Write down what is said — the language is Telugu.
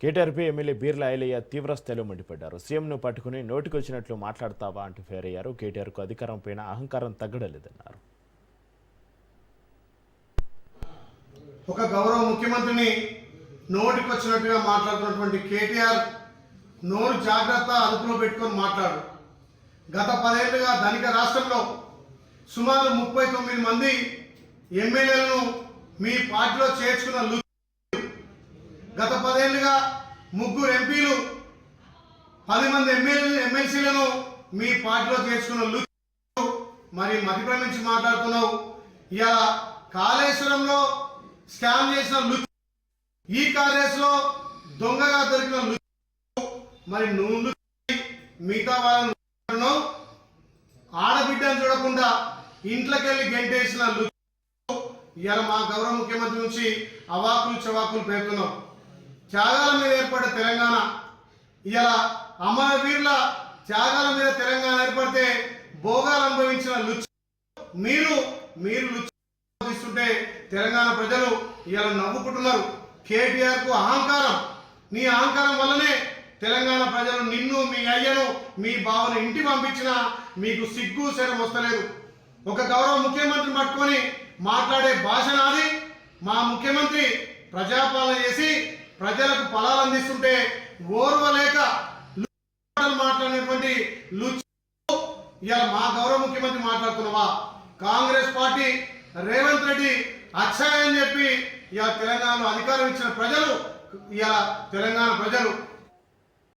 కేటీఆర్పై ఎమ్మెల్యే బీర్ల ఐలయ్య తీవ్రస్థాయిలో మండిపడ్డారు. సీఎంను పట్టుకుని నోటికొచ్చినట్లు మాట్లాడతావా అంటూ ఫైర్ అయ్యారు. కేటీఆర్కు అధికారం పైన అహంకారం తగ్గడలేదన్నారు. ఒక గౌరవ ముఖ్యమంత్రిని నోటికొచ్చినట్టుగా మాట్లాడుతున్నటువంటి కేటీఆర్ నోరు జాగ్రత్త అదుపులో పెట్టుకొని మాట్లాడు. గత 10 ఏళ్లుగా ధనిక రాష్ట్రంలో సుమారు 39 మంది ఎమ్మెల్యేలను మీ పార్టీలో చేర్చుకున్న గత 10 ఏళ్లుగా 3 ఎంపీలు 10 మంది ఎమ్మెల్సీలను మీ పార్టీలో చేర్చుకున్న మరి మధ్యప్రదేశ్ నుంచి మాట్లాడుతున్నావు. ఇలా కాళేశ్వరంలో స్కామ్ చేసిన ఈ కార్యక్రమంలో దొంగగా దొరికిన మరి నువ్వు మిగతా వాళ్ళను ఆడబిడ్డను చూడకుండా ఇంట్లోకి వెళ్ళి గెంటేసిన ఇవాళ మా గౌరవ ముఖ్యమంత్రి నుంచి అవాకులు చవాకులు పేర్కొన్నాం. త్యాగాల మీద ఏర్పడే తెలంగాణ ఇవాళ అమరవీరుల త్యాగాల మీద తెలంగాణ ఏర్పడితే భోగాలు అనుభవించిన మీరు లుచ్చుంటే తెలంగాణ ప్రజలు ఇవాళ నవ్వుకుంటున్నారు. కేటీఆర్ కు అహంకారం, నీ అహంకారం వల్లనే తెలంగాణ ప్రజలు నిన్ను, మీ అయ్యను, మీ బావను ఇంటి పంపించినా మీకు సిగ్గు శరం వస్తలేదు. ఒక గౌరవ ముఖ్యమంత్రిని పట్టుకొని మాట్లాడే భాష నాది. మా ముఖ్యమంత్రి ప్రజాపాలన చేసి ప్రజలకు ఫలాలు అందిస్తుంటే ఓర్వలేక మాట్లాడినటువంటి ఇలా మా గౌరవ ముఖ్యమంత్రి మాట్లాడుతున్నావా? కాంగ్రెస్ పార్టీ రేవంత్ రెడ్డి అక్షయ్ అని చెప్పి ఇలా తెలంగాణలో అధికారం ఇచ్చిన ప్రజలు, ఇలా తెలంగాణ ప్రజలు